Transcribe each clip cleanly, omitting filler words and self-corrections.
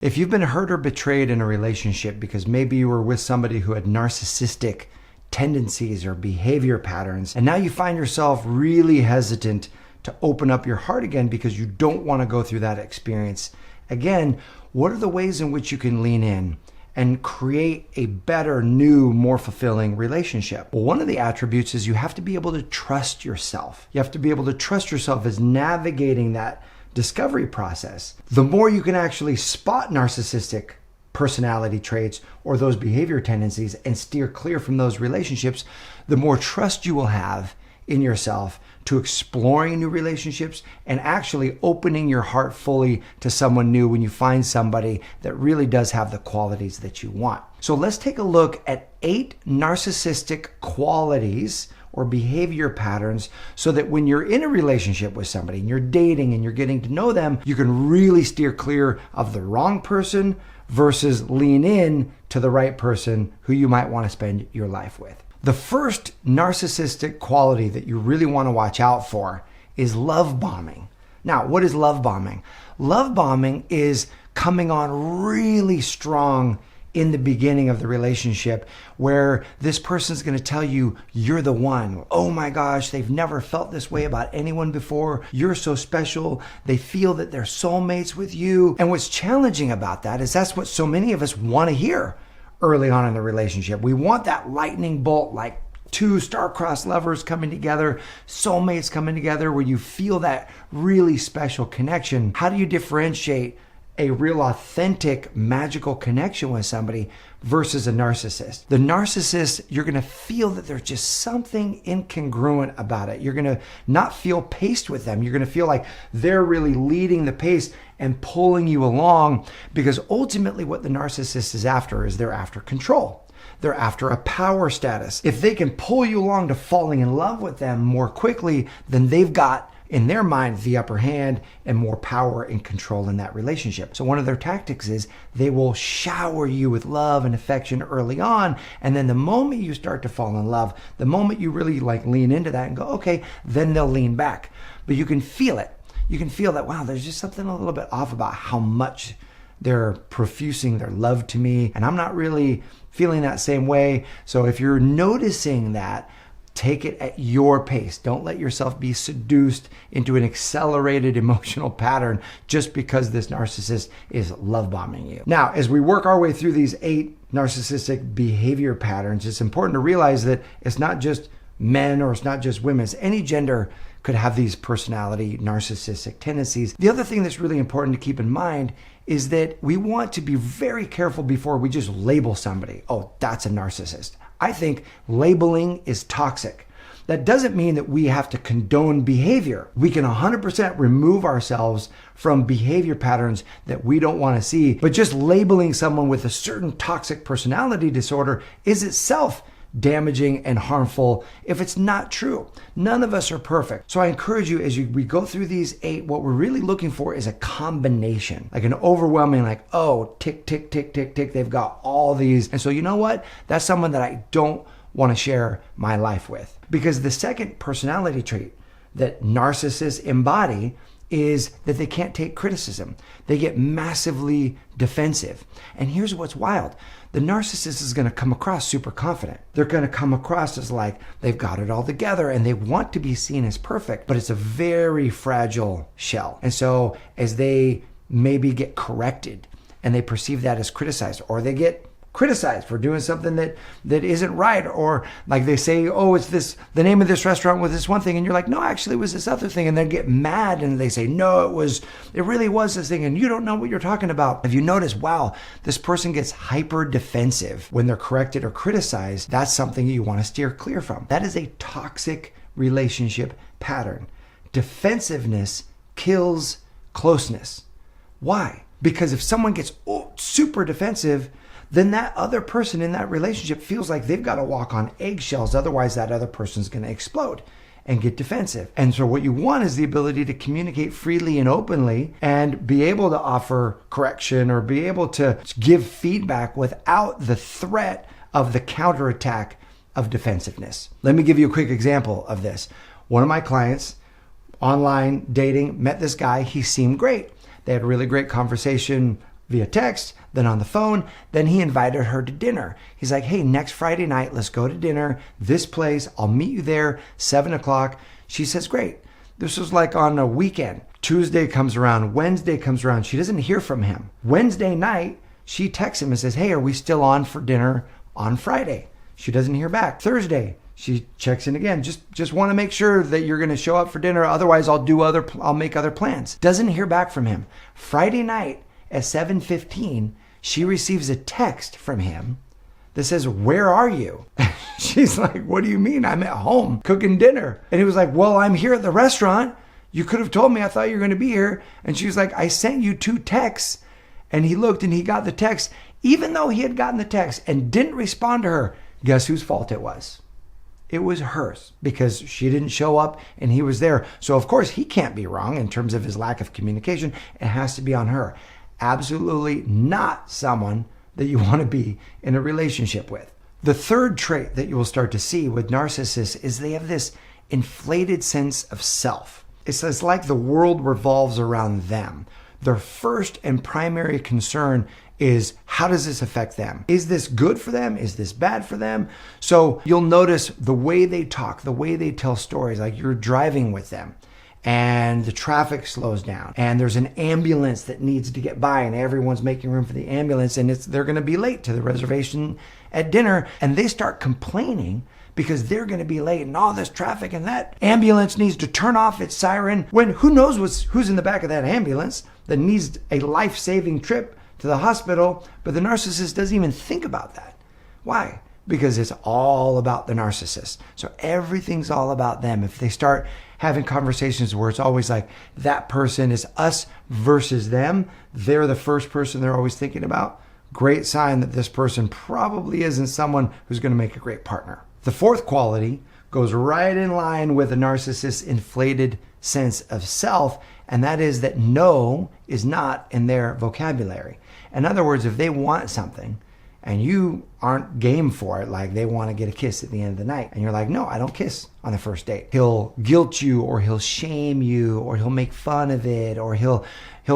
If you've been hurt or betrayed in a relationship because maybe you were with somebody who had narcissistic tendencies or behavior patterns, and now you find yourself really hesitant to open up your heart again because you don't want to go through that experience again, what are the ways in which you can lean in and create a better, new, more fulfilling relationship? Well, one of the attributes is you have to be able to trust yourself. You have to be able to trust yourself as navigating that discovery process. The more you can actually spot narcissistic personality traits or those behavior tendencies and steer clear from those relationships, the more trust you will have in yourself to exploring new relationships and actually opening your heart fully to someone new when you find somebody that really does have the qualities that you want. So let's take a look at 8 narcissistic qualities or behavior patterns so that when you're in a relationship with somebody and you're dating and you're getting to know them, you can really steer clear of the wrong person versus lean in to the right person who you might want to spend your life with. The first narcissistic quality that you really want to watch out for is love bombing. Now, what is love bombing? Love bombing is coming on really strong in the beginning of the relationship where this person's going to tell you you're the one. Oh my gosh, they've never felt this way about anyone before. You're so special. They feel that they're soulmates with you. And what's challenging about that is that's what so many of us want to hear early on in the relationship. We want that lightning bolt, like 2 star-crossed lovers coming together, soulmates coming together, where you feel that really special connection. How do you differentiate a real authentic magical connection with somebody versus a narcissist? The narcissist, you're going to feel that there's just something incongruent about it. You're going to not feel paced with them. You're going to feel like they're really leading the pace and pulling you along, because ultimately what the narcissist is after is they're after control. They're after a power status. If they can pull you along to falling in love with them more quickly, then they've got in their mind the upper hand and more power and control in that relationship. So one of their tactics is they will shower you with love and affection early on, and then the moment you start to fall in love, the moment you really lean into that and go, okay, then they'll lean back. But you can feel it. You can feel that, wow, there's just something a little bit off about how much they're profusing their love to me, and I'm not really feeling that same way. So if you're noticing that, take it at your pace. Don't let yourself be seduced into an accelerated emotional pattern just because this narcissist is love bombing you. Now, as we work our way through these 8 narcissistic behavior patterns, it's important to realize that it's not just men or it's not just women. It's any gender could have these personality narcissistic tendencies. The other thing that's really important to keep in mind is that we want to be very careful before we just label somebody. Oh, that's a narcissist. I think labeling is toxic. That doesn't mean that we have to condone behavior. We can 100% remove ourselves from behavior patterns that we don't want to see, but just labeling someone with a certain toxic personality disorder is itself damaging and harmful if it's not true. None of us are perfect. So I encourage you, as we go through these 8, what we're really looking for is a combination, like an overwhelming, like, oh, tick, tick, tick, tick, tick. They've got all these. And so you know what? That's someone that I don't want to share my life with. Because the second personality trait that narcissists embody is that they can't take criticism. They get massively defensive. And here's what's wild. The narcissist is going to come across super confident. They're going to come across as like they've got it all together and they want to be seen as perfect, but it's a very fragile shell. And so as they maybe get corrected and they perceive that as criticized, or they get criticized for doing something that isn't right, or like they say, oh, it's this, the name of this restaurant was this one thing, and you're like, no, actually it was this other thing, and they get mad and they say, no, it really was this thing, and you don't know what you're talking about. If you notice, wow, this person gets hyper defensive when they're corrected or criticized, that's something you want to steer clear from. That is a toxic relationship pattern. Defensiveness kills closeness. Why? Because if someone gets super defensive, then that other person in that relationship feels like they've got to walk on eggshells. Otherwise, that other person's going to explode and get defensive. And so what you want is the ability to communicate freely and openly and be able to offer correction or be able to give feedback without the threat of the counterattack of defensiveness. Let me give you a quick example of this. One of my clients, online dating, met this guy. He seemed great. They had a really great conversation via text, then on the phone. Then he invited her to dinner. He's like, hey, next Friday night, let's go to dinner. This place, I'll meet you there, 7 o'clock. She says, great. This was like on a weekend. Tuesday comes around, Wednesday comes around. She doesn't hear from him. Wednesday night, she texts him and says, hey, are we still on for dinner on Friday? She doesn't hear back. Thursday, she checks in again. Just want to make sure that you're going to show up for dinner. Otherwise, I'll make other plans. Doesn't hear back from him. Friday night at 7:15, she receives a text from him that says, where are you? She's like, what do you mean? I'm at home cooking dinner. And he was like, well, I'm here at the restaurant. You could have told me. I thought you were going to be here. And she was like, I sent you 2 texts. And he looked and he got the text. Even though he had gotten the text and didn't respond to her, guess whose fault it was? It was hers, because she didn't show up and he was there. So of course he can't be wrong in terms of his lack of communication. It has to be on her. Absolutely not someone that you want to be in a relationship with. The third trait that you will start to see with narcissists is they have this inflated sense of self. It's like the world revolves around them. Their first and primary concern is, how does this affect them? Is this good for them? Is this bad for them? So you'll notice the way they talk, the way they tell stories, like you're driving with them and the traffic slows down and there's an ambulance that needs to get by and everyone's making room for the ambulance and they're going to be late to the reservation at dinner, and they start complaining because they're going to be late and all this traffic and that ambulance needs to turn off its siren, when who knows who's in the back of that ambulance that needs a life-saving trip to the hospital. But the narcissist doesn't even think about that. Why? Because it's all about the narcissist. So everything's all about them. If they start having conversations where it's always like that person is us versus them, they're the first person they're always thinking about, great sign that this person probably isn't someone who's going to make a great partner. The fourth quality goes right in line with a narcissist's inflated sense of self, and that is that no is not in their vocabulary. In other words, if they want something and you aren't game for it, like they want to get a kiss at the end of the night, and you're like, no, I don't kiss on the first date. He'll guilt you, or he'll shame you, or he'll make fun of it, or he'll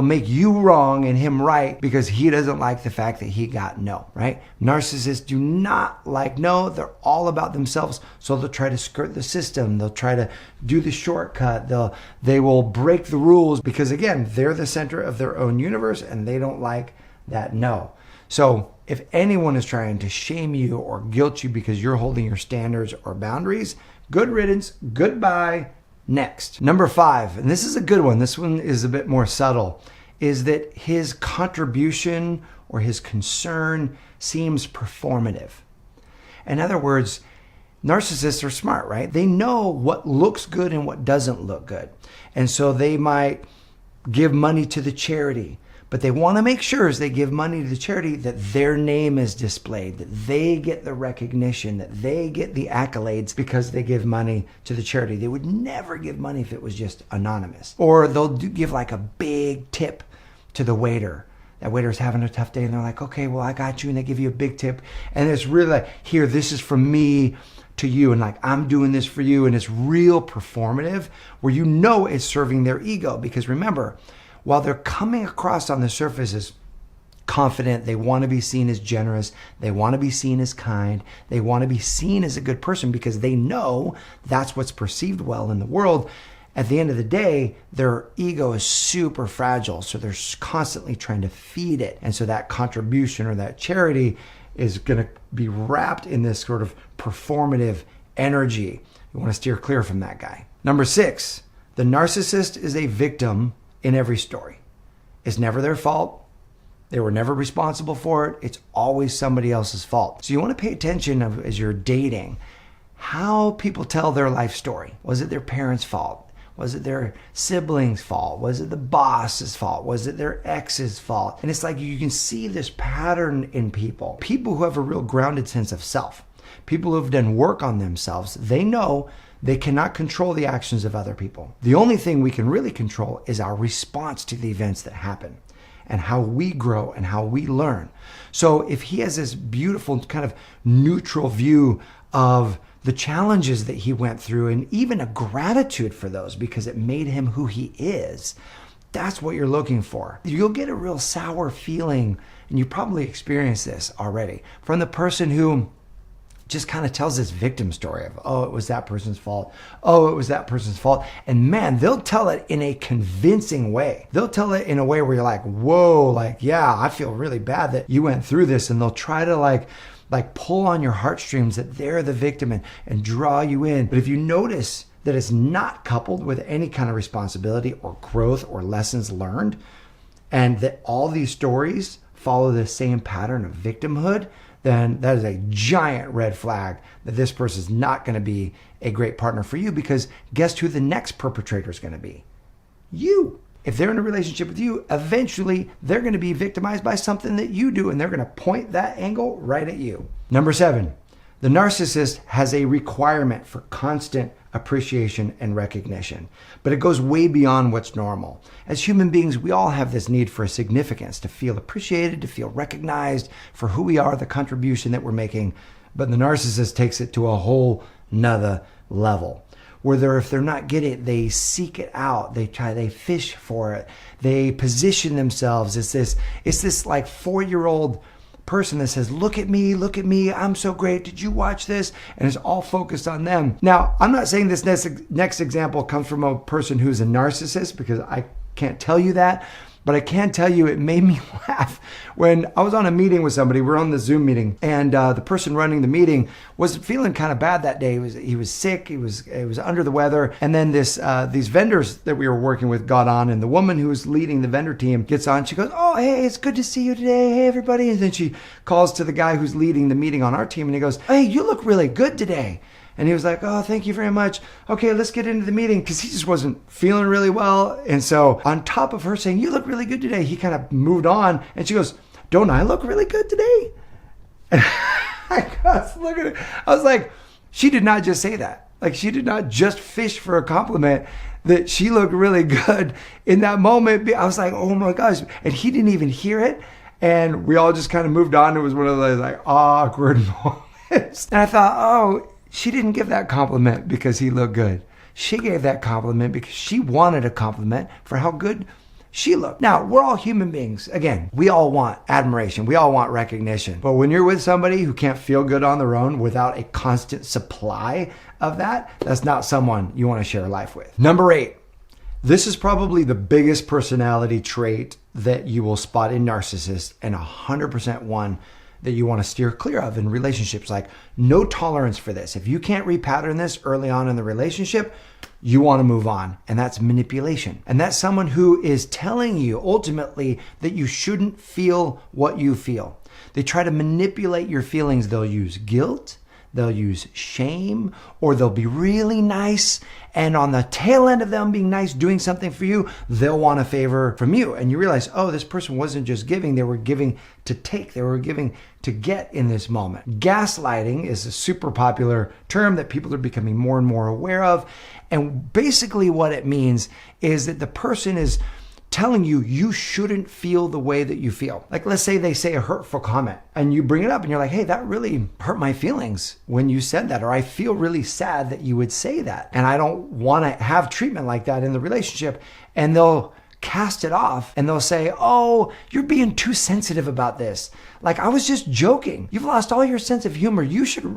make you wrong and him right because he doesn't like the fact that he got no, right? Narcissists do not like no. They're all about themselves. So they'll try to skirt the system. They'll try to do the shortcut. They will break the rules because, again, they're the center of their own universe and they don't like that no. So if anyone is trying to shame you or guilt you because you're holding your standards or boundaries, good riddance, goodbye. Next, number 5, and this is a good one. This one is a bit more subtle, is that his contribution or his concern seems performative. In other words, narcissists are smart, right? They know what looks good and what doesn't look good. And so they might give money to the charity, but they want to make sure as they give money to the charity that their name is displayed, that they get the recognition, that they get the accolades because they give money to the charity. They would never give money if it was just anonymous. Or they'll give like a big tip to the waiter. That waiter's having a tough day and they're like, okay, well, I got you. And they give you a big tip. And it's really like, here, this is from me to you. And like, I'm doing this for you. And it's real performative where you know it's serving their ego. Because remember, while they're coming across on the surface as confident, they want to be seen as generous, they want to be seen as kind, they want to be seen as a good person because they know that's what's perceived well in the world. At the end of the day, their ego is super fragile, so they're constantly trying to feed it. And so that contribution or that charity is going to be wrapped in this sort of performative energy. You want to steer clear from that guy. Number 6, the narcissist is a victim in every story. It's never their fault. They were never responsible for it. It's always somebody else's fault. So you want to pay attention as you're dating, how people tell their life story. Was it their parents' fault? Was it their siblings' fault? Was it the boss's fault? Was it their ex's fault? And it's like you can see this pattern in people. People who have a real grounded sense of self. People who have done work on themselves. They know they cannot control the actions of other people. The only thing we can really control is our response to the events that happen and how we grow and how we learn. So if he has this beautiful kind of neutral view of the challenges that he went through and even a gratitude for those because it made him who he is, That's what you're looking for. You'll get a real sour feeling, and you probably experienced this already, from the person who just kind of tells this victim story of, oh, it was that person's fault. Oh, it was that person's fault. And man, they'll tell it in a convincing way. They'll tell it in a way where you're like, whoa, like, yeah, I feel really bad that you went through this. And they'll try to like pull on your heartstrings that they're the victim and draw you in. But if you notice that it's not coupled with any kind of responsibility or growth or lessons learned, and that all these stories follow the same pattern of victimhood, then that is a giant red flag that this person is not going to be a great partner for you, because guess who the next perpetrator is going to be? You. If they're in a relationship with you, eventually they're going to be victimized by something that you do, and they're going to point that angle right at you. Number 7, the narcissist has a requirement for constant appreciation and recognition, but it goes way beyond what's normal. As human beings, we all have this need for significance, to feel appreciated, to feel recognized for who we are, the contribution that we're making. But the narcissist takes it to a whole nother level, where if they're not getting it, they seek it out. They fish for it. They position themselves. It's this like 4-year-old person that says, look at me, I'm so great, did you watch this? And it's all focused on them. Now, I'm not saying this next example comes from a person who's a narcissist, because I can't tell you that, but I can tell you it made me laugh when I was on a meeting with somebody. We're on the Zoom meeting, and the person running the meeting was feeling kind of bad that day. He was sick. He was under the weather. And then these vendors that we were working with got on, and the woman who was leading the vendor team gets on. She goes, "Oh, hey, it's good to see you today. Hey, everybody." And then she calls to the guy who's leading the meeting on our team, and he goes, "Hey, you look really good today." And he was like, "Oh, thank you very much. Okay, let's get into the meeting," because he just wasn't feeling really well. And so on top of her saying, "You look really good today," he kind of moved on. And she goes, "Don't I look really good today?" And I was looking at her. I was like, she did not just say that. Like, she did not just fish for a compliment that she looked really good in that moment. I was like, oh my gosh. And he didn't even hear it. And we all just kind of moved on. It was one of those like awkward moments. And I thought, oh, she didn't give that compliment because he looked good. She gave that compliment because she wanted a compliment for how good she looked. Now, we're all human beings. Again, we all want admiration. We all want recognition. But when you're with somebody who can't feel good on their own without a constant supply of that, that's not someone you want to share life with. Number 8, this is probably the biggest personality trait that you will spot in narcissists, and 100% one that you want to steer clear of in relationships. Like, no tolerance for this. If you can't repattern this early on in the relationship, you want to move on. And that's manipulation. And that's someone who is telling you ultimately that you shouldn't feel what you feel. They try to manipulate your feelings. They'll use guilt, they'll use shame, or they'll be really nice. And on the tail end of them being nice, doing something for you, they'll want a favor from you. And you realize, oh, this person wasn't just giving, they were giving to take, they were giving to get in this moment. Gaslighting is a super popular term that people are becoming more and more aware of. And basically what it means is that the person is telling you you shouldn't feel the way that you feel. Like, let's say they say a hurtful comment and you bring it up and you're like, hey, that really hurt my feelings when you said that, or I feel really sad that you would say that, and I don't want to have treatment like that in the relationship. And they'll cast it off and they'll say, oh, you're being too sensitive about this. Like, I was just joking. You've lost all your sense of humor.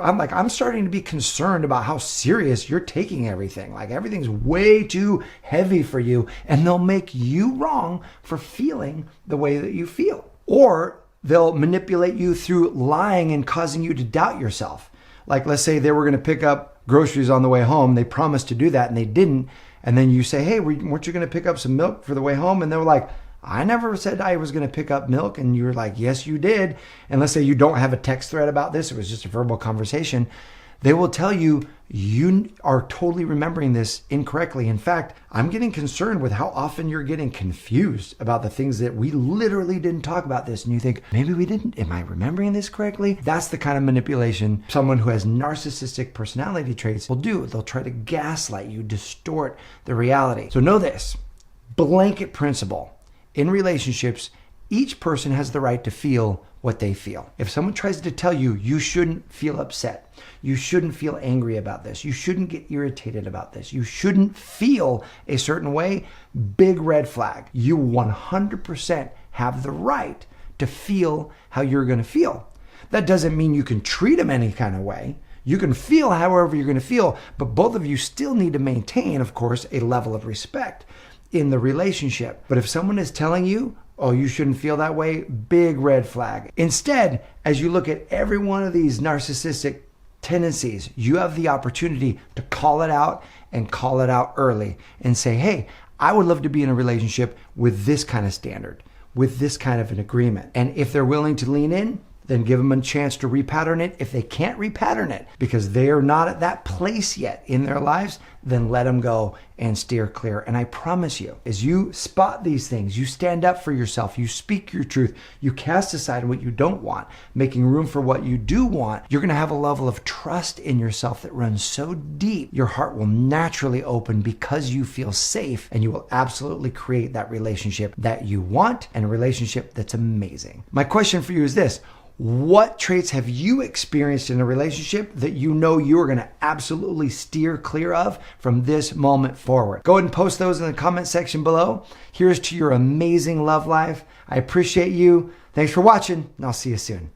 I'm starting to be concerned about how serious you're taking everything. Like, everything's way too heavy for you. And they'll make you wrong for feeling the way that you feel. Or they'll manipulate you through lying and causing you to doubt yourself. Like, let's say they were going to pick up groceries on the way home. They promised to do that and they didn't. And then you say, hey, weren't you going to pick up some milk for the way home? And they were like, I never said I was going to pick up milk. And you were like, yes, you did. And let's say you don't have a text thread about this. It was just a verbal conversation. They will tell you, you are totally remembering this incorrectly. In fact, I'm getting concerned with how often you're getting confused about the things that we literally didn't talk about this. And you think, maybe we didn't. Am I remembering this correctly? That's the kind of manipulation someone who has narcissistic personality traits will do. They'll try to gaslight you, distort the reality. So know this, blanket principle in relationships, Each person has the right to feel what they feel. If someone tries to tell you, you shouldn't feel upset, you shouldn't feel angry about this, you shouldn't get irritated about this, you shouldn't feel a certain way, big red flag. You 100% have the right to feel how you're going to feel. That doesn't mean you can treat them any kind of way. You can feel however you're going to feel, but both of you still need to maintain, of course, a level of respect in the relationship. But if someone is telling you, oh, you shouldn't feel that way, big red flag. Instead, as you look at every one of these narcissistic tendencies, you have the opportunity to call it out and call it out early and say, hey, I would love to be in a relationship with this kind of standard, with this kind of an agreement. And if they're willing to lean in, then give them a chance to repattern it. If they can't repattern it because they are not at that place yet in their lives, then let them go and steer clear. And I promise you, as you spot these things, you stand up for yourself, you speak your truth, you cast aside what you don't want, making room for what you do want, you're going to have a level of trust in yourself that runs so deep, your heart will naturally open because you feel safe, and you will absolutely create that relationship that you want, and a relationship that's amazing. My question for you is this: what traits have you experienced in a relationship that you know you are going to absolutely steer clear of from this moment forward? Go ahead and post those in the comment section below. Here's to your amazing love life. I appreciate you. Thanks for watching, and I'll see you soon.